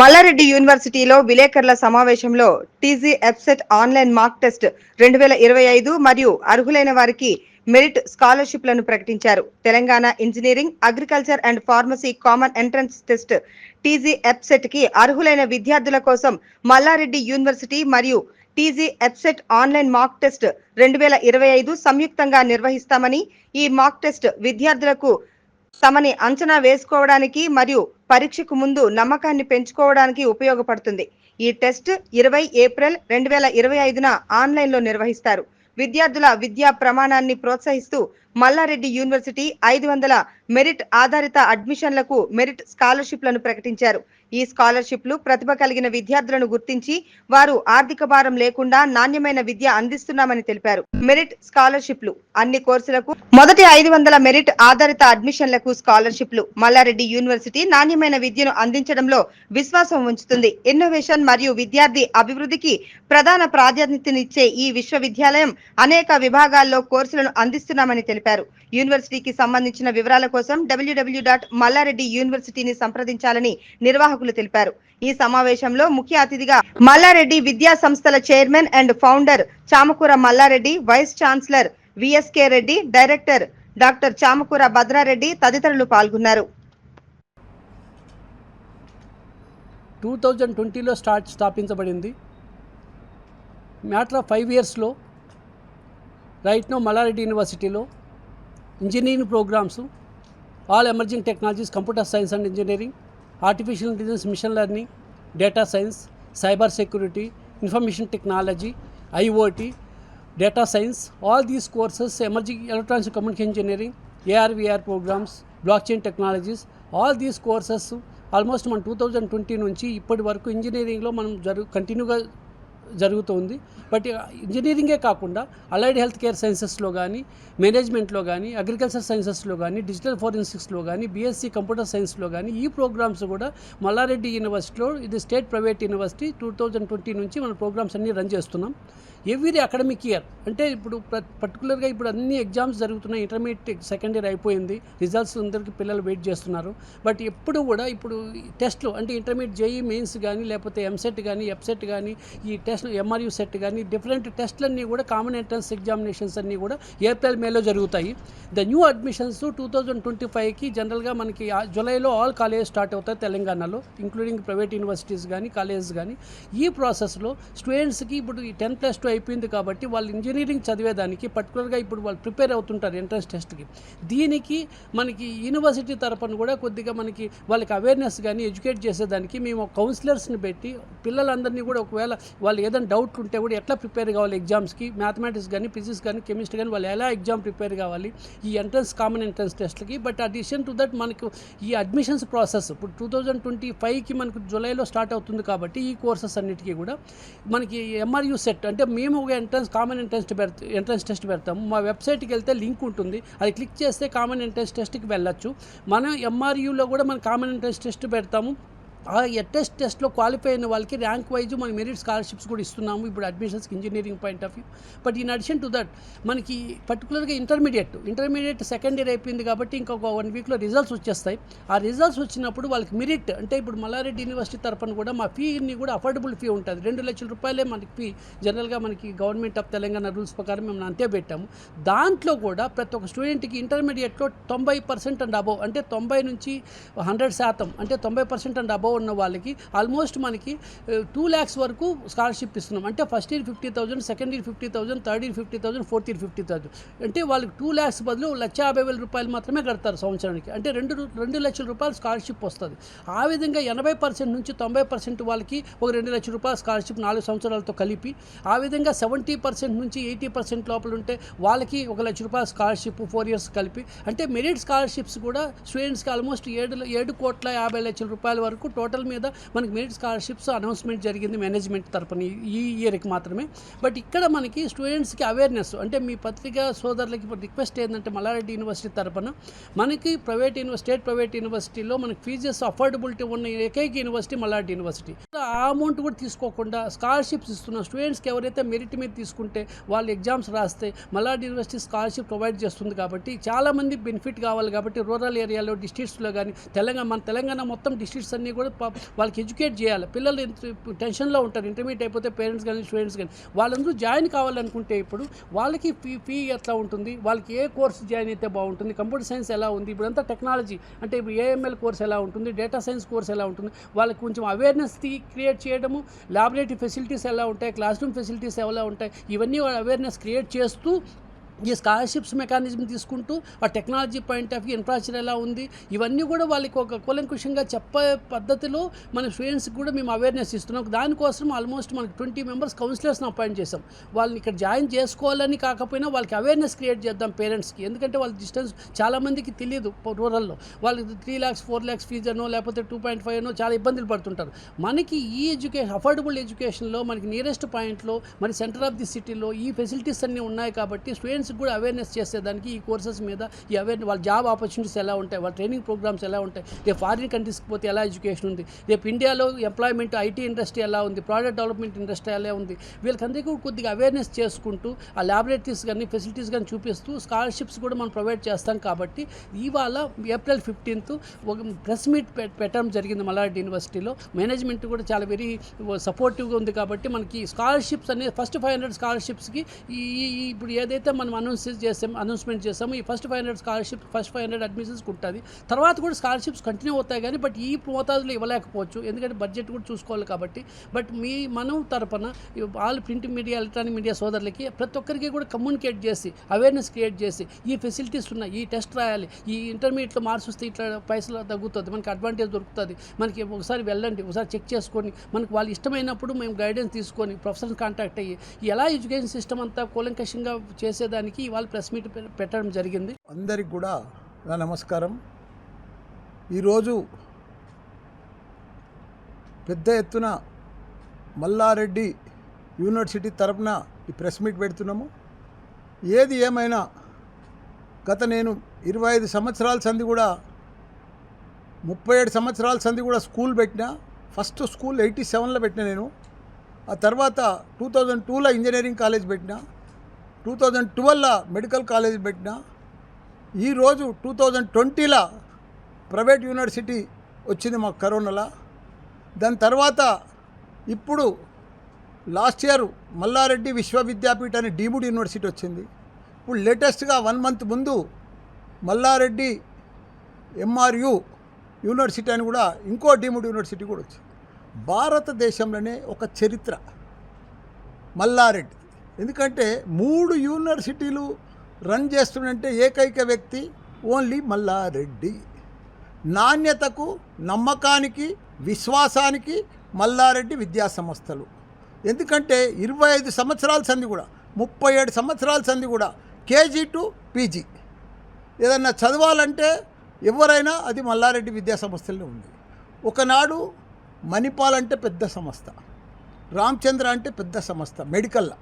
మల్లారెడ్డి యూనివర్సిటీలో విలేకరుల సమావేశంలో టీజీ ఎఫ్సెట్ ఆన్లైన్ మాక్ టెస్ట్ 2025 మరియు అర్హులైన వారికి మెరిట్ స్కాలర్షిప్లను ప్రకటించారు. Telangana engineering, agriculture and pharmacy common entrance test TG ఎఫ్సెట్ కి అర్హులైన విద్యార్థుల కోసం మల్లారెడ్డి యూనివర్సిటీ మరియు టీజీ ఎఫ్సెట్ ఆన్లైన్ మాక్ టెస్ట్ 2025 సంయుక్తంగా నిర్వహిస్తామని, ఈ మాక్ టెస్ట్ విద్యార్థులకు తమని అంచనా వేసుకోవడానికి మరియు పరీక్షకు ముందు నమ్మకాన్ని పెంచుకోవడానికి ఉపయోగపడుతుంది. ఈ టెస్ట్ 20 ఏప్రిల్ 2025న ఆన్లైన్లో నిర్వహిస్తారు. విద్యార్థుల విద్యా ప్రమాణాన్ని ప్రోత్సహిస్తూ మల్లారెడ్డి యూనివర్సిటీ 500 మెరిట్ ఆధారిత అడ్మిషన్లకు మెరిట్ స్కాలర్షిప్లను ప్రకటించారు. ఈ స్కాలర్షిప్లు ప్రతిభ కలిగిన విద్యార్థులను గుర్తించి వారు ఆర్థిక భారం లేకుండా నాణ్యమైన విద్య అందిస్తున్నామని తెలిపారు. మెరిట్ స్కాలర్షిప్లు అన్ని కోర్సులకు మొదటి 500 మెరిట్ ఆధారిత అడ్మిషన్లకు స్కాలర్షిప్లు. మల్లారెడ్డి యూనివర్సిటీ నాణ్యమైన విద్యను అందించడంలో విశ్వాసం ఉంచుతుంది. ఇన్నోవేషన్ మరియు విద్యార్థి అభివృద్ధికి ప్రధాన ప్రాధాన్యతనిచ్చే ఈ విశ్వవిద్యాలయం అనేక విభాగాల్లో కోర్సులను అందిస్తున్నామని తెలిపారు. యూనివర్సిటీకి సంబంధించిన వివరాల కోసం www.mallareddyuniversity ని సంప్రదించాలని నిర్వాహకులు తెలిపారు. ఈ సమావేశంలో ముఖ్య అతిథిగా మల్లారెడ్డి విద్యా సంస్థల chairman and founder Chamakura Malla Reddy, vice chancellor VSK Reddy, director doctor Chamakura Bhadra Reddy తదితరులు పాల్గొన్నారు. 2020లో స్థాపించబడింది. మ్యాటర్ ఆఫ్ 5 ఇయర్స్లో రైట్ నో మల్లారెడ్డి యూనివర్సిటీలో engineering programmes, all emerging technologies, computer science and engineering, artificial intelligence, machine learning, data science, cyber security, information technology, IOT, data science, all these courses, emerging electronics and communication engineering, AR/VR programs, blockchain technologies, all these courses almost మన 2020 నుంచి ఇప్పటి వరకు ఇంజనీరింగ్లో మనం కంటిన్యూగా జరుగుతుంది. But ఇంజనీరింగే కాకుండా allied health care సైన్సెస్లో కానీ, మేనేజ్మెంట్లో కానీ, అగ్రికల్చర్ సైన్సెస్లో కానీ, డిజిటల్ ఫోరెన్సిక్స్లో కానీ, బీఎస్సీ కంప్యూటర్ సైన్స్లో కానీ ఈ ప్రోగ్రామ్స్ కూడా మల్లారెడ్డి యూనివర్సిటీలో, ఇది స్టేట్ ప్రైవేట్ యూనివర్సిటీ, 2020 నుంచి మన ప్రోగ్రామ్స్ అన్నీ రన్ చేస్తున్నాం. ఎవ్రీ అకాడమిక్ ఇయర్ అంటే ఇప్పుడు పర్టికులర్గా ఇప్పుడు అన్ని ఎగ్జామ్స్ జరుగుతున్నాయి. ఇంటర్మీడియట్ సెకండ్ ఇయర్ అయిపోయింది, రిజల్ట్స్ అందరికీ పిల్లలు వెయిట్ చేస్తున్నారు. బట్ ఎప్పుడు కూడా ఇప్పుడు టెస్ట్లు అంటే ఇంటర్మీడియట్ జేఈ మెయిన్స్ కానీ, లేకపోతే ఎంసెట్ కానీ, ఎఫ్సెట్ కానీ, ఈ టెస్ట్ ఎంఆర్యూ సెట్ కానీ, డిఫరెంట్ టెస్ట్లన్నీ కూడా కామన్ ఎంట్రన్స్ ఎగ్జామినేషన్స్ అన్నీ కూడా ఏప్రిల్ మేలో జరుగుతాయి. ద న్యూ అడ్మిషన్స్ 2025కి జనరల్గా మనకి జూలైలో ఆల్ కాలేజ్ స్టార్ట్ అవుతాయి తెలంగాణలో, ఇంక్లూడింగ్ ప్రైవేట్ యూనివర్సిటీస్ కానీ, కాలేజెస్ కానీ. ఈ ప్రాసెస్లో స్టూడెంట్స్కి ఇప్పుడు ఈ 10+2 అయిపోయింది కాబట్టి వాళ్ళు ఇంజనీరింగ్ చదివేదానికి పర్టికులర్గా ఇప్పుడు వాళ్ళు ప్రిపేర్ అవుతుంటారు ఎంట్రన్స్ టెస్ట్కి. దీనికి మనకి యూనివర్సిటీ తరపున కూడా కొద్దిగా మనకి వాళ్ళకి అవేర్నెస్ కానీ ఎడ్యుకేట్ చేసేదానికి మేము కౌన్సిలర్స్ని పెట్టి పిల్లలందరినీ కూడా ఒకవేళ వాళ్ళు ఏదైనా డౌట్ ఉంటే కూడా ఎట్లా ప్రిపేర్ కావాలి ఎగ్జామ్స్కి, మ్యాథమెటిక్స్ కానీ, ఫిజిక్స్ కానీ, కెమిస్ట్రీ కానీ వాళ్ళు ఎలా ఎగ్జామ్ ప్రిపేర్ కావాలి ఈ ఎంట్రన్స్ కామన్ ఎంట్రన్స్ టెస్ట్లకి. బట్ అడిషన్ టు దట్ మనకు ఈ అడ్మిషన్స్ ప్రాసెస్ ఇప్పుడు 2025కి మనకు జూలైలో స్టార్ట్ అవుతుంది కాబట్టి ఈ కోర్సెస్ అన్నిటికీ కూడా మనకి ఎంఆర్యూ సెట్ అంటే మేము ఒక కామన్ ఎంట్రన్స్ టెస్ట్ పెడతాము. మా వెబ్సైట్కి వెళ్తే లింక్ ఉంటుంది, అది క్లిక్ చేస్తే కామన్ ఎంట్రన్స్ టెస్ట్కి వెళ్ళొచ్చు. మనం ఎంఆర్యూలో కూడా మనం కామన్ ఎంట్రన్స్ టెస్ట్ పెడతాము. ఆ టెస్ట్లో క్వాలిఫై అయిన వాళ్ళకి ర్యాంక్ వైజ్ మనం మెరిట్ స్కాలర్షిప్స్ కూడా ఇస్తున్నాము ఇప్పుడు అడ్మిషన్స్కి engineering point of view. But in addition to that మనకి పర్టికులర్గా ఇంటర్మీడియట్ సెకండ్ ఇయర్ అయిపోయింది కాబట్టి ఇంకొక 1 వీక్లో రిజల్ట్స్ వచ్చేస్తాయి. ఆ రిజల్ట్స్ వచ్చినప్పుడు వాళ్ళకి మెరిట్ అంటే ఇప్పుడు మల్లారెడ్డి యూనివర్సిటీ తరఫున కూడా మా ఫీని కూడా అఫోర్డబుల్ ఫీ ఉంటుంది. 2 లక్షల రూపాయలే మనకి ఫీ జనరల్గా మనకి గవర్నమెంట్ ఆఫ్ తెలంగాణ రూల్స్ ప్రకారం మేము అంతే పెట్టాము. దాంట్లో కూడా ప్రతి ఒక్క స్టూడెంట్కి ఇంటర్మీడియట్లో 90% అండ్ అబవ్ అంటే 90 నుంచి 100% అంటే 90% అండ్ అబవ్ ఉన్న వాళ్ళకి ఆల్మోస్ట్ మనకి 2 lakhs వరకు స్కాలర్షిప్ ఇస్తున్నాం. అంటే first year 50,000, second year 50,000, third year 50,000, fourth year 50,000. అంటే వాళ్ళకి 2 lakhs బదులు 1,50,000 రూపాయలు మాత్రమే కడతారు సంవత్సరానికి. అంటే 2 లక్షల రూపాయలు స్కాలర్షిప్ వస్తుంది. ఆ విధంగా 80% నుంచి 90% వాళ్ళకి ఒక 2 లక్షల రూపాయల స్కాలర్షిప్ 4 సంవత్సరాలతో కలిపి, ఆ విధంగా 70% నుంచి 80% లోపల ఉంటే వాళ్ళకి 1 లక్ష రూపాయల స్కాలర్షిప్ 4 years కలిపి. అంటే మెరిట్ స్కాలర్షిప్స్ కూడా స్టూడెంట్స్కి ఆల్మోస్ట్ 7,50,00,000 రూపాయల వరకు టోటల్ మీద మనకి మెరిట్ స్కాలర్షిప్స్ అనౌన్స్మెంట్ జరిగింది మేనేజ్మెంట్ తరపున ఈ ఇయర్కి మాత్రమే. బట్ ఇక్కడ మనకి స్టూడెంట్స్కి అవేర్నెస్ అంటే మీ పత్రికా సోదరులకి రిక్వెస్ట్ ఏంటంటే మల్లారెడ్డి యూనివర్సిటీ తరపున మనకి స్టేట్ ప్రైవేట్ యూనివర్సిటీలో మనకి ఫీజెస్ అఫోర్డబిలిటీ ఉన్న ఏకైక యూనివర్సిటీ మల్లారెడ్డి యూనివర్సిటీ. ఆ అమౌంట్ కూడా తీసుకోకుండా స్కాలర్షిప్స్ ఇస్తున్న స్టూడెంట్స్కి ఎవరైతే మెరిట్ మీద తీసుకుంటే వాళ్ళు ఎగ్జామ్స్ రాస్తే మల్లారెడ్డి యూనివర్సిటీ స్కాలర్షిప్ ప్రొవైడ్ చేస్తుంది. కాబట్టి చాలామంది బెనిఫిట్ కావాలి కాబట్టి రూరల్ ఏరియాలో డిస్ట్రిక్ట్స్లో కానీ మన తెలంగాణ మొత్తం డిస్ట్రిక్ట్స్ అన్నీ కూడా వాళ్ళకి ఎడ్యుకేట్ చేయాలి. పిల్లలు టెన్షన్లో ఉంటారు, ఇంటర్మీడియట్ అయిపోతే పేరెంట్స్ కానీ స్టూడెంట్స్ కానీ. వాళ్ళందరూ జాయిన్ కావాలనుకుంటే ఇప్పుడు వాళ్ళకి ఫీ ఎట్లా ఉంటుంది, వాళ్ళకి ఏ కోర్స్ జాయిన్ అయితే బాగుంటుంది, కంప్యూటర్ సైన్స్ ఎలా ఉంది, ఇప్పుడంతా టెక్నాలజీ అంటే ఇప్పుడు ఏఎంఎల్ కోర్స్ ఎలా ఉంటుంది, డేటా సైన్స్ కోర్స్ ఎలా ఉంటుంది, వాళ్ళకి కొంచెం అవేర్నెస్ క్రియేట్ చేయడము, ల్యాబొరేటరీ ఫెసిలిటీస్ ఎలా ఉంటాయి, క్లాస్ రూమ్ ఫెసిలిటీస్ ఎలా ఉంటాయి, ఇవన్నీ అవేర్నెస్ క్రియేట్ చేస్తూ ఈ స్కాలర్షిప్స్ మెకానిజం తీసుకుంటూ ఆ technology point of view infrastructure ఎలా ఉంది, ఇవన్నీ కూడా వాళ్ళకి ఒక కూలంకుషంగా చెప్పే పద్ధతిలో మన స్టూడెంట్స్కి కూడా మేము అవేర్నెస్ ఇస్తున్నాం. దానికోసం ఆల్మోస్ట్ మనకి 20 మెంబర్స్ కౌన్సిలర్స్ని అపాయింట్ చేసాం. వాళ్ళని ఇక్కడ జాయిన్ చేసుకోవాలని కాకపోయినా వాళ్ళకి అవేర్నెస్ క్రియేట్ చేద్దాం పేరెంట్స్కి. ఎందుకంటే వాళ్ళ డిస్టెన్స్ చాలామందికి తెలియదు రూరల్లో, వాళ్ళకి 3 lakhs 4 lakhs ఫీజు అనో లేకపోతే 2.5 అనో చాలా ఇబ్బందులు పడుతుంటారు. మనకి ఈ ఎడ్యుకేషన్ అఫోర్డబుల్ ఎడ్యుకేషన్లో మనకి నియరెస్ట్ పాయింట్లో మరి సెంటర్ ఆఫ్ ది సిటీలో ఈ ఫెసిలిటీస్ అన్నీ ఉన్నాయి కాబట్టి స్టూడెంట్స్ కూడా అవేర్నెస్ చేసేదానికి ఈ కోర్సెస్ మీద ఈ అవేర్నెస్, వాళ్ళ జాబ్ ఆపర్చునిటీస్ ఎలా ఉంటాయి, వాళ్ళ ట్రైనింగ్ ప్రోగ్రామ్స్ ఎలా ఉంటాయి, రేపు ఫారిన్ కంట్రీస్కి పోతే ఎలా ఎడ్యుకేషన్ ఉంది, రేపు ఇండియాలో ఎంప్లాయ్మెంట్ ఐటీ ఇండస్ట్రీ ఎలా ఉంది, ప్రోడక్ట్ డెవలప్మెంట్ ఇండస్ట్రీ ఎలా ఉంది, వీళ్ళకందరికీ కొద్దిగా అవేర్నెస్ చేసుకుంటూ ఆ ల్యాబొరేటరీస్ కానీ ఫెసిలిటీస్ కానీ చూపిస్తూ స్కాలర్షిప్స్ కూడా మనం ప్రొవైడ్ చేస్తాం. కాబట్టి ఇవాళ April 15th ఒక ప్రెస్ మీట్ పెట్టడం జరిగింది మల్లారెడ్డి యూనివర్సిటీలో. మేనేజ్మెంట్ కూడా చాలా వెరీ సపోర్టివ్గా ఉంది. కాబట్టి మనకి స్కాలర్షిప్స్ అనేది ఫస్ట్ 500 స్కాలర్షిప్స్కి ఇప్పుడు ఏదైతే మనం అనౌన్స్మెంట్ చేసాము ఈ ఫస్ట్ 500 స్కాలర్షిప్ ఫస్ట్ 500 అడ్మిషన్స్కి ఉంటుంది. తర్వాత కూడా స్కాలర్షిప్స్ కంటిన్యూ అవుతాయి కానీ బట్ ఈ మోతాదులో ఇవ్వలేకపోవచ్చు, ఎందుకంటే బడ్జెట్ కూడా చూసుకోవాలి కాబట్టి. బట్ మనం తరపున all print media electronic media సోదరులకి ప్రతి ఒక్కరికి కూడా కమ్యూనికేట్ చేసి అవేర్నెస్ క్రియేట్ చేసి ఈ ఫెసిలిటీస్ ఉన్నాయి, ఈ టెస్ట్ రాయాలి, ఈ ఇంటర్మీడియట్లో మార్క్స్ వస్తే ఇట్లా పైసలు తగ్గుతుంది, మనకి అడ్వాంటేజ్ దొరుకుతుంది, మనకి ఒకసారి వెళ్ళండి, ఒకసారి చెక్ చేసుకొని మనకు వాళ్ళు ఇష్టమైనప్పుడు మేము గైడెన్స్ తీసుకొని ప్రొఫెసర్ని కాంటాక్ట్ అయ్యి ఎలా ఎడ్యుకేషన్ సిస్టమ్ అంతా కూలంకషంగా చేసేదానికి ఇవాళ ప్రెస్ మీట్ పెట్టడం జరిగింది. అందరికి కూడా నా నమస్కారం. ఈరోజు పెద్ద ఎత్తున మల్లారెడ్డి యూనివర్సిటీ తరపున ఈ ప్రెస్ మీట్ పెడుతున్నాము. ఏది ఏమైనా గత నేను 25 సంవత్సరాల సంది కూడా 37 సంవత్సరాల సంది కూడా స్కూల్ పెట్టినా. ఫస్ట్ స్కూల్ 87లో పెట్టినా నేను. ఆ తర్వాత 2002లో ఇంజనీరింగ్ కాలేజ్ పెట్టినా, 2012లో మెడికల్ కాలేజ్ పెట్టినా. ఈరోజు 2020లో ప్రైవేట్ యూనివర్సిటీ వచ్చింది మాకు కరోనాలో. దాని తర్వాత ఇప్పుడు లాస్ట్ ఇయర్ మల్లారెడ్డి విశ్వవిద్యాపీఠ అనే డీమ్డ్ యూనివర్సిటీ వచ్చింది. ఇప్పుడు లేటెస్ట్గా 1 month ముందు మల్లారెడ్డి MRU యూనివర్సిటీ అని కూడా ఇంకో డీమ్డ్ యూనివర్సిటీ కూడా వచ్చింది. భారతదేశంలోనే ఒక చరిత్ర మల్లారెడ్డి. ఎందుకంటే 3 యూనివర్సిటీలు రన్ చేస్తున్నంటే ఏకైక వ్యక్తి ఓన్లీ మల్లారెడ్డి. నాణ్యతకు, నమ్మకానికి, విశ్వాసానికి మల్లారెడ్డి విద్యా సంస్థలు. ఎందుకంటే 25 సంవత్సరాల సంది కూడా 37 సంవత్సరాల సంది కూడా KG to PG ఏదన్నా చదవాలంటే ఎవరైనా అది మల్లారెడ్డి విద్యా సంస్థల్లో ఉంది. ఒకనాడు మణిపాల్ అంటే పెద్ద సంస్థ, రామచంద్ర అంటే పెద్ద సంస్థ మెడికల్లో.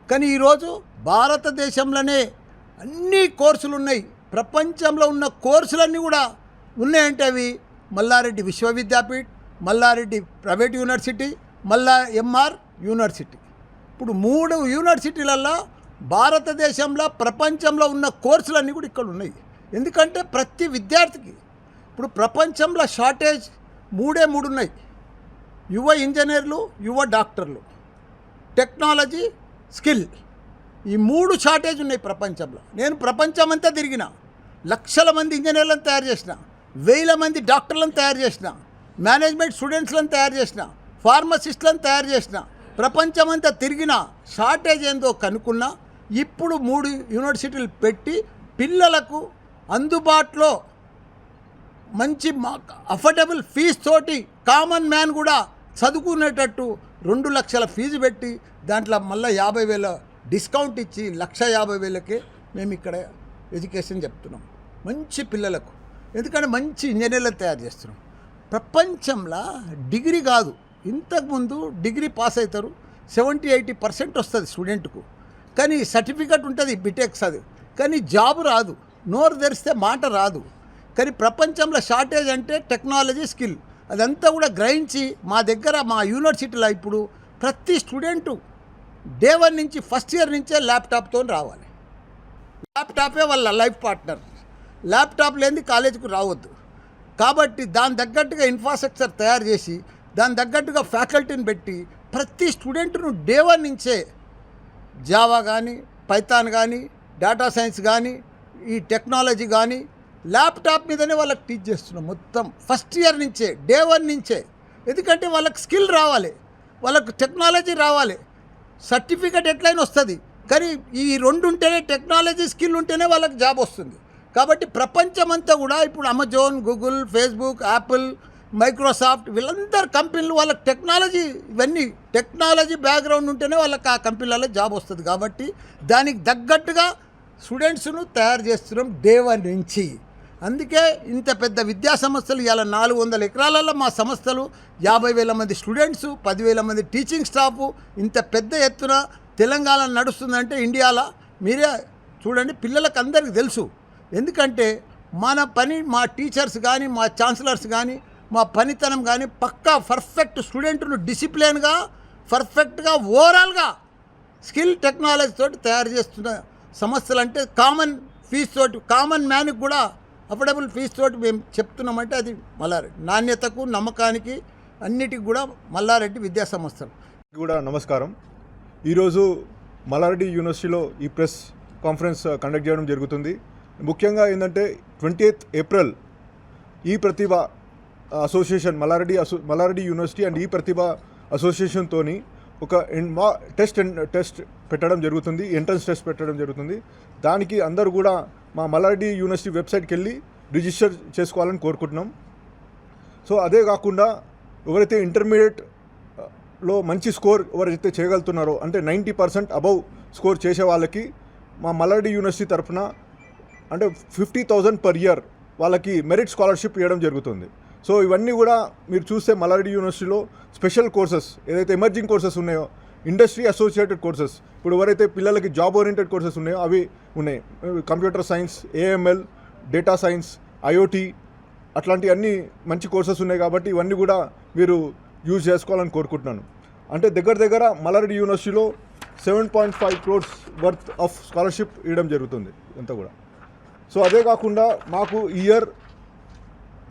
కానీ ఈరోజు భారతదేశంలోనే అన్ని కోర్సులు ఉన్నాయి. ప్రపంచంలో ఉన్న కోర్సులన్నీ కూడా ఉన్నాయంటే అవి Malla Reddy Vishwavidyapeeth, Malla Reddy private university, MR university. ఇప్పుడు 3 యూనివర్సిటీలల్లో భారతదేశంలో ప్రపంచంలో ఉన్న కోర్సులన్నీ కూడా ఇక్కడ ఉన్నాయి. ఎందుకంటే ప్రతి విద్యార్థికి ఇప్పుడు ప్రపంచంలో షార్టేజ్ 3 ఉన్నాయి. యువ ఇంజనీర్లు, యువ డాక్టర్లు, టెక్నాలజీ, స్కిల్, ఈ 3 షార్టేజ్ ఉన్నాయి ప్రపంచంలో. నేను ప్రపంచమంతా తిరిగిన, లక్షల మంది ఇంజనీర్లను తయారు చేసిన, 1000 మంది డాక్టర్లను తయారు చేసిన, మేనేజ్మెంట్ స్టూడెంట్స్లను తయారు చేసిన, ఫార్మసిస్టులను తయారు చేసిన, ప్రపంచమంతా తిరిగిన, షార్టేజ్ ఏందో కనుక్కున్నా. ఇప్పుడు 3 యూనివర్సిటీలు పెట్టి పిల్లలకు అందుబాటులో మంచి అఫోర్డబుల్ ఫీజు తోటి కామన్ మ్యాన్ కూడా చదువుకునేటట్టు 2 లక్షల ఫీజు పెట్టి దాంట్లో మళ్ళీ 50,000 డిస్కౌంట్ ఇచ్చి 1,50,000కే మేము ఇక్కడ ఎడ్యుకేషన్ చెప్తున్నాం మంచి పిల్లలకు. ఎందుకంటే మంచి ఇంజనీర్లను తయారు చేస్తున్నాం. ప్రపంచంలో డిగ్రీ కాదు, ఇంతకుముందు డిగ్రీ పాస్ అవుతారు 70-80% వస్తుంది స్టూడెంట్కు, కానీ సర్టిఫికెట్ ఉంటుంది బీటెక్ చదివి, కానీ జాబ్ రాదు, నోరు తెరిస్తే మాట రాదు. కానీ ప్రపంచంలో షార్టేజ్ అంటే టెక్నాలజీ, స్కిల్, అదంతా కూడా గ్రహించి మా దగ్గర మా యూనివర్సిటీలో ఇప్పుడు ప్రతి స్టూడెంటు డే 1 నుంచి ఫస్ట్ ఇయర్ నుంచే ల్యాప్టాప్తో రావాలి. ల్యాప్టాపే వాళ్ళ లైఫ్ పార్ట్నర్. ల్యాప్టాప్ లేనిది కాలేజీకి రావద్దు. కాబట్టి దాని తగ్గట్టుగా ఇన్ఫ్రాస్ట్రక్చర్ తయారు చేసి దాని తగ్గట్టుగా ఫ్యాకల్టీని పెట్టి ప్రతి స్టూడెంట్ను డే 1 నుంచే జావా కానీ పైథాన్ కానీ డేటా సైన్స్ కానీ ఈ టెక్నాలజీ కానీ ల్యాప్టాప్ మీదనే వాళ్ళకి టీచ్ చేస్తున్నాం మొత్తం ఫస్ట్ ఇయర్ నుంచే డే 1 నుంచే. ఎందుకంటే వాళ్ళకి స్కిల్ రావాలి, వాళ్ళకు టెక్నాలజీ రావాలి. సర్టిఫికెట్ ఎట్లయినా వస్తుంది, కానీ ఈ రెండు ఉంటేనే, టెక్నాలజీ స్కిల్ ఉంటేనే వాళ్ళకి జాబ్ వస్తుంది. కాబట్టి ప్రపంచమంతా కూడా ఇప్పుడు Amazon, Google, Facebook, Apple, Microsoft వీళ్ళందరు కంపెనీలు వాళ్ళకి టెక్నాలజీ, ఇవన్నీ టెక్నాలజీ బ్యాక్గ్రౌండ్ ఉంటేనే వాళ్ళకి ఆ కంపెనీలలో జాబ్ వస్తుంది. కాబట్టి దానికి తగ్గట్టుగా స్టూడెంట్స్ను తయారు చేస్తున్నాం డే 1 నుంచి. అందుకే ఇంత పెద్ద విద్యా సంస్థలు ఇలా 400 ఎకరాలలో మా సంస్థలు 50,000 మంది స్టూడెంట్స్, 10,000 మంది టీచింగ్ స్టాఫ్ ఇంత పెద్ద ఎత్తున తెలంగాణ నడుస్తుందంటే ఇండియాలో మీరే చూడండి. పిల్లలకు అందరికీ తెలుసు. ఎందుకంటే మన పని, మా టీచర్స్ కానీ, మా ఛాన్సలర్స్ కానీ, మా పనితనం కానీ పక్కా పర్ఫెక్ట్ స్టూడెంట్ను డిసిప్లిన్గా, పర్ఫెక్ట్గా, ఓవరాల్గా స్కిల్ టెక్నాలజీ తోటి తయారు చేస్తున్న సంస్థలు. అంటే కామన్ ఫీజు తోటి, కామన్ మ్యాన్కి కూడా అఫోర్డబుల్ ఫీజు తోటి మేము చెప్తున్నామంటే అది మల్లారెడ్డి. నాణ్యతకు, నమ్మకానికి, అన్నిటికి కూడా మల్లారెడ్డి విద్యా సంస్థలు కూడా నమస్కారం. ఈరోజు మల్లారెడ్డి యూనివర్సిటీలో ఈ ప్రెస్ కాన్ఫరెన్స్ కండక్ట్ చేయడం జరుగుతుంది. ముఖ్యంగా ఏంటంటే 28th April ఈ ప్రతిభ అసోసియేషన్, మల్లారెడ్డి యూనివర్సిటీ అండ్ ఈ ప్రతిభ అసోసియేషన్తోని ఒక టెస్ట్ పెట్టడం జరుగుతుంది, ఎంట్రన్స్ టెస్ట్ పెట్టడం జరుగుతుంది. దానికి అందరూ కూడా మా మల్లారెడ్డి యూనివర్సిటీ వెబ్సైట్కి వెళ్ళి రిజిస్టర్ చేసుకోవాలని కోరుకుంటున్నాం. సో అదే కాకుండా ఎవరైతే ఇంటర్మీడియట్లో మంచి స్కోర్ ఎవరైతే చేయగలుగుతున్నారో, అంటే 90% అబవ్ స్కోర్ చేసే వాళ్ళకి మా మల్లారెడ్డి యూనివర్సిటీ తరఫున అంటే 50,000 per year వాళ్ళకి మెరిట్ స్కాలర్షిప్ ఇవ్వడం జరుగుతుంది. సో ఇవన్నీ కూడా మీరు చూస్తే మల్లారెడ్డి యూనివర్సిటీలో స్పెషల్ కోర్సెస్ ఏదైతే ఎమర్జింగ్ కోర్సెస్ ఉన్నాయో, ఇండస్ట్రీ అసోసియేటెడ్ కోర్సెస్, ఇప్పుడు ఎవరైతే పిల్లలకి జాబ్ ఓరియంటెడ్ కోర్సెస్ ఉన్నాయో అవి ఉన్నాయి. Computer science, AML, data science, IoT అట్లాంటి అన్ని మంచి కోర్సెస్ ఉన్నాయి. కాబట్టి ఇవన్నీ కూడా మీరు యూజ్ చేసుకోవాలని కోరుకుంటున్నాను. అంటే దగ్గర మల్లారెడ్డి యూనివర్సిటీలో 7.5 crores వర్త్ ఆఫ్ స్కాలర్షిప్ ఇవ్వడం జరుగుతుంది అంతా కూడా. సో అదే కాకుండా మాకు ఈ ఇయర్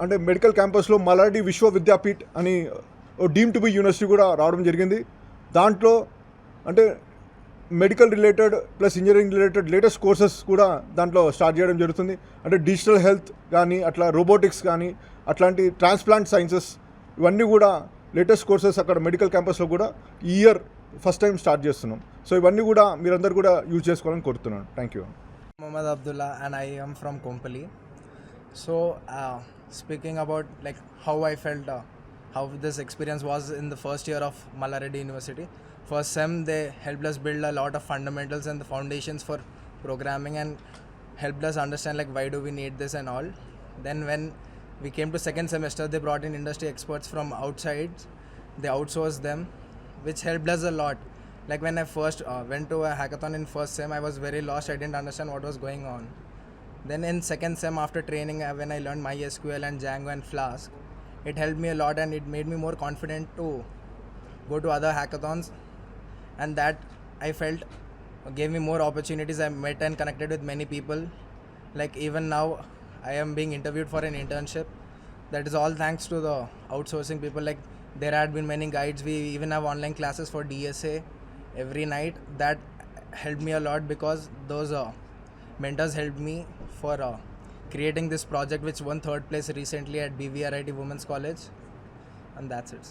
అంటే మెడికల్ క్యాంపస్లో మల్లారెడ్డి విశ్వవిద్యాపీఠ్ అని డీమ్ టు బి యూనివర్సిటీ కూడా రావడం జరిగింది. దాంట్లో అంటే medical related plus engineering related latest courses కూడా దాంట్లో స్టార్ట్ చేయడం జరుగుతుంది. అంటే డిజిటల్ హెల్త్ కానీ, అట్లా రోబోటిక్స్ కానీ, అట్లాంటి ట్రాన్స్ప్లాంట్ సైన్సెస్ ఇవన్నీ కూడా లేటెస్ట్ కోర్సెస్ అక్కడ మెడికల్ క్యాంపస్లో కూడా ఈ ఇయర్ ఫస్ట్ టైం స్టార్ట్ చేస్తున్నాం. సో ఇవన్నీ కూడా మీరందరూ కూడా యూజ్ చేసుకోవాలని కోరుతున్నాను. Thank you. Mohammad Abdullah and I am from Kompally. So speaking about like how I felt, how this experience was in the first year of Malla Reddy University. First sem they helped us build a lot of fundamentals and the foundations for programming and helped us understand like why do we need this and all. Then when we came to second semester, they brought in industry experts from outside. They outsourced them, which helped us a lot. Like when I first went to a hackathon in first sem, I was very lost. I didn't understand what was going on. Then in second sem, after training, when I learned MySQL and Django and Flask, it helped me a lot and it made me more confident to go to other hackathons. And that I felt gave me more opportunities. I met and connected with many people. Like even now, I am being interviewed for an internship. That is all thanks to the outsourcing people. Like there had been many guides. We even have online classes for DSA every night. That helped me a lot because those mentors helped me for creating this project which won third place recently at BVRIT Women's College, and that's it.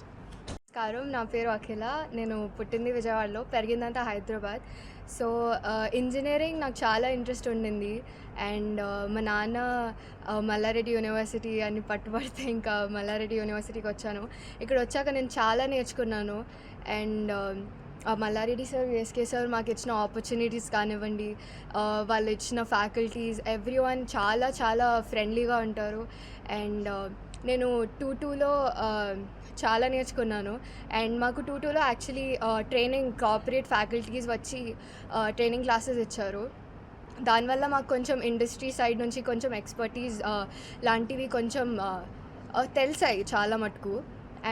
నమస్కారం, నా పేరు అఖిల. నేను పుట్టింది విజయవాడలో, పెరిగిందంతా Hyderabad. So engineering నాకు చాలా interest ఉండింది. And మా నాన్న మల్లారెడ్డి యూనివర్సిటీ అని పట్టుబడితే ఇంకా మల్లారెడ్డి యూనివర్సిటీకి వచ్చాను. ఇక్కడ వచ్చాక నేను చాలా నేర్చుకున్నాను. And Malla Reddy sir, SK sir మాకు ఇచ్చిన ఆపర్చునిటీస్ కానివ్వండి, వాళ్ళు ఇచ్చిన ఫ్యాకల్టీస్, ఎవ్రీవన్ చాలా చాలా ఫ్రెండ్లీగా ఉంటారు. అండ్ నేను 2-2లో చాలా నేర్చుకున్నాను. అండ్ మాకు 2-2లో యాక్చువల్లీ ట్రైనింగ్ కార్పొరేట్ ఫ్యాకల్టీస్ వచ్చి ట్రైనింగ్ క్లాసెస్ ఇచ్చారు. దానివల్ల మాకు కొంచెం ఇండస్ట్రీ సైడ్ నుంచి కొంచెం ఎక్స్పర్టీస్ లాంటివి కొంచెం తెలిసాయి చాలా మటుకు.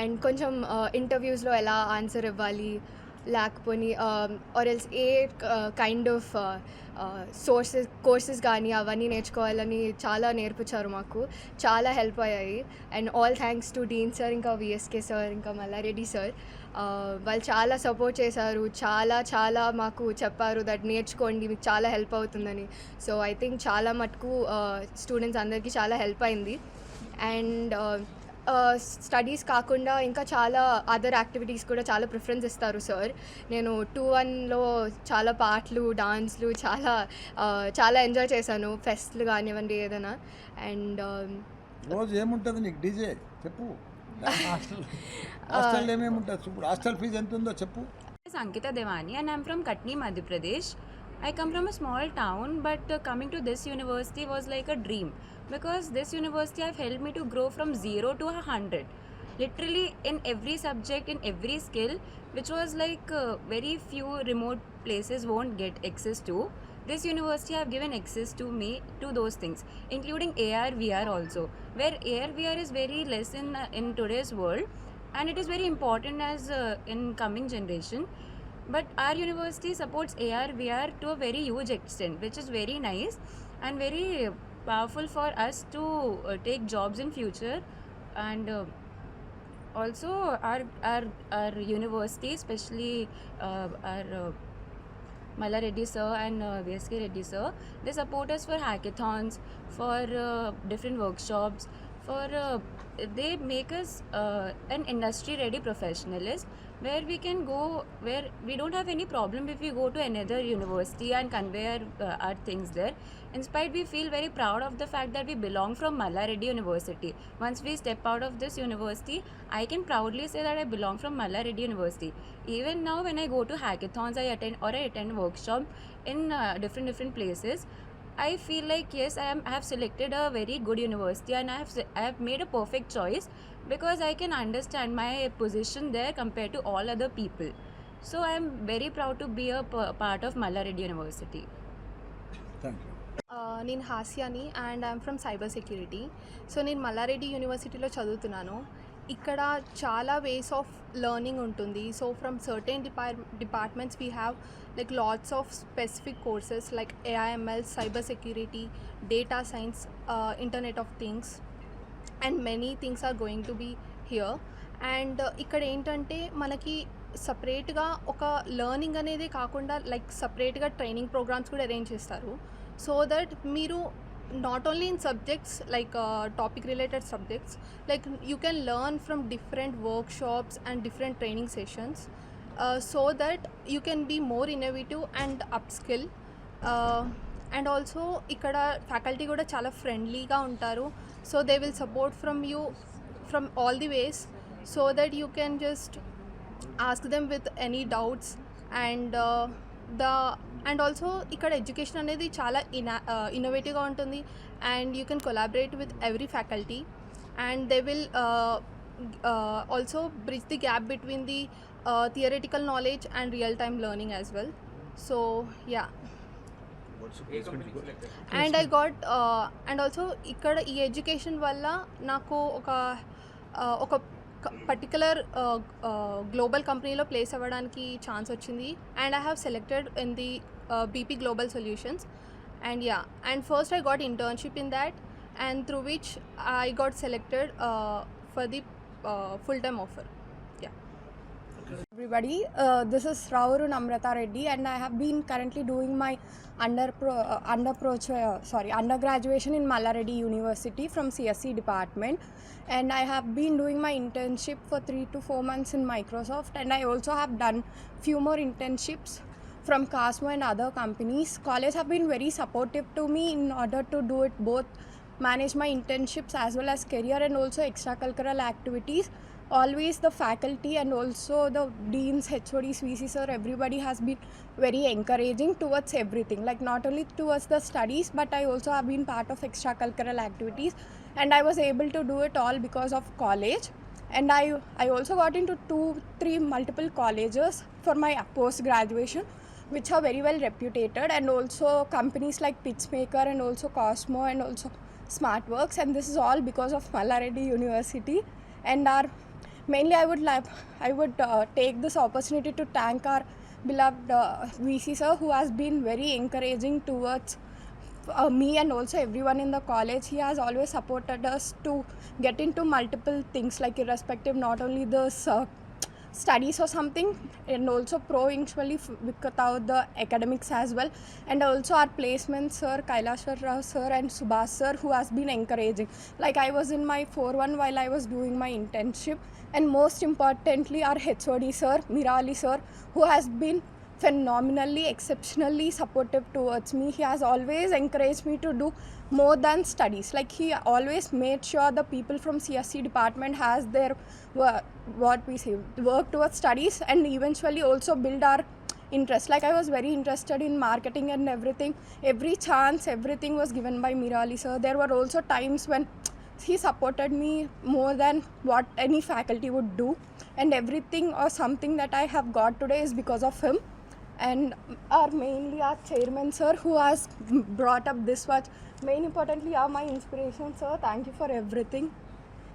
అండ్ కొంచెం ఇంటర్వ్యూస్లో ఎలా ఆన్సర్ ఇవ్వాలి, లేకపోని or else a kind of courses కానీ అవన్నీ నేర్చుకోవాలని చాలా నేర్పించారు మాకు, చాలా హెల్ప్ అయ్యాయి. And all thanks to dean sir, ఇంకా విఎస్కే సార్, ఇంకా మల్లారెడ్డి సార్. వాళ్ళు చాలా సపోర్ట్ చేశారు, చాలా మాకు చెప్పారు దట్ నేర్చుకోండి, మీకు చాలా హెల్ప్ అవుతుందని. సో ఐ థింక్ చాలా మటుకు స్టూడెంట్స్ అందరికీ చాలా హెల్ప్ అయింది. అండ్ స్టడీస్ కాకుండా ఇంకా చాలా అదర్ యాక్టివిటీస్ కూడా చాలా ప్రిఫరెన్స్ ఇస్తారు సార్. నేను 2-1లో చాలా పాటలు, డాన్స్లు చాలా ఎంజాయ్ చేశాను, ఫెస్ట్లు కానివ్వండి ఏదైనా. అండ్ రోజు ఏముంటుంది నీకు డీజే చెప్పు. హాస్టల్ ఏమేముంటుంది ఇప్పుడు, హాస్టల్ ఫీజు ఎంత ఉందో చెప్పు. is Ankita Devani and I'm from Katni, Madhya Pradesh. I come from a small town, but coming to this university was like a dream because this university have helped me to grow from 0 to 100. Literally in every subject, in every skill, which was like very few remote places won't get access to. This university have given access to me to those things, including AR, VR also, where AR, VR is very less in today's world, and it is very important as in coming generation. But our university supports AR, VR to a very huge extent, which is very nice and very powerful for us to take jobs in future. And also our university, especially our Malla Reddy sir and VSK Reddy sir, they support us for hackathons, for different workshops, for they make us an industry ready professionalist, where we can go, where we don't have any problem if we go to another university and convey our things there. In spite, we feel very proud of the fact that we belong from Malla Reddy University. Once we step out of this university, I can proudly say that I belong from Malla Reddy University. Even now when I go to hackathons, I attend workshop in different places, I feel like yes, I have selected a very good university and I have made a perfect choice because I can understand my position there compared to all other people. So I am very proud to be a part of Malla Reddy University. Thank you. నేను Hasyani and I'm from cyber security. So నేను మల్లారెడ్డి యూనివర్సిటీలో చదువుతున్నాను. ఇక్కడ చాలా ways of learning ఉంటుంది. So from certain departments we have like lots of specific courses like AIML, cyber security, data science, internet of things, and many things are going to be here. And ఇక్కడ ఏంటంటే మనకి సపరేట్గా ఒక learning అనేది కాకుండా like సపరేట్గా training programmes కూడా arrange చేస్తారు. సో దట్ మీరు not only in subjects like topic related subjects, like you can learn from different workshops and different training sessions, so that you can be more innovative and upskill. And also ఇక్కడ faculty కూడా చాలా ఫ్రెండ్లీగా ఉంటారు. So they will support from you from all the ways, so that you can just ask them with any doubts. And also ఇక్కడ education అనేది చాలా ఇన్నోవేటివ్గా ఉంటుంది. And you can collaborate with every faculty and they will also bridge the gap between the theoretical knowledge and real time learning as well. So yeah, and I got and also ikkada ee education valla naku oka particular global company lo place avvadaniki chance ochindi, and I have selected in the BP Global Solutions. And yeah, and first I got internship in that, and through which I got selected for the full time offer. Everybody, this is Rauru Namrata Reddy, and I have been currently doing my undergraduation in Malla Reddy University from CSC department, and I have been doing my internship for 3 to 4 months in Microsoft, and I also have done few more internships from Casmo and other companies. College have been very supportive to me in order to do it both, manage my internships as well as career and also extracurricular activities. Always the faculty and also the deans, HODs, VC sir, everybody has been very encouraging towards everything, like not only towards the studies, but I also have been part of extracurricular activities, and I was able to do it all because of college. And I also got into 2-3 multiple colleges for my post graduation, which are very well reputed, and also companies like Pitchmaker and also Cosmo and also Smartworks, and this is all because of Malla Reddy University. And our mainly I would take this opportunity to thank our beloved VC sir, who has been very encouraging towards me and also everyone in the college. He has always supported us to get into multiple things, like irrespective not only the studies or something, and also provincially without the academics as well. And also our placement sir Kailashwar Rao sir and Subhash sir, who has been encouraging. Like I was in my 4-1 while I was doing my internship, and most importantly our HOD sir Mirali sir, who has been phenomenally, exceptionally supportive towards me. He has always encouraged me to do more than studies. Like he always made sure the people from CSC department has their what we say work towards studies, and eventually also build our interest. Like I was very interested in marketing and everything. Every chance, everything was given by Mirali sir. There were also times when he supported me more than what any faculty would do, and everything or something that I have got today is because of him. And mainly our chairman sir, who has brought up this much. Main importantly are my inspiration sir. Thank you for everything.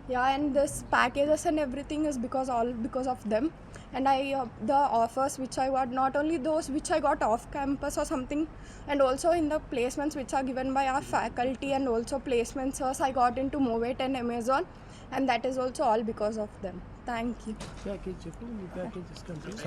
Yeah, and this packages and everything is because of them. And the offers which I got, not only those which I got off campus or something, and also in the placements which are given by our faculty, and also placements I got into Movate and Amazon, and that is also all because of them. Thank you. Package చెప్పు, నీ package complete.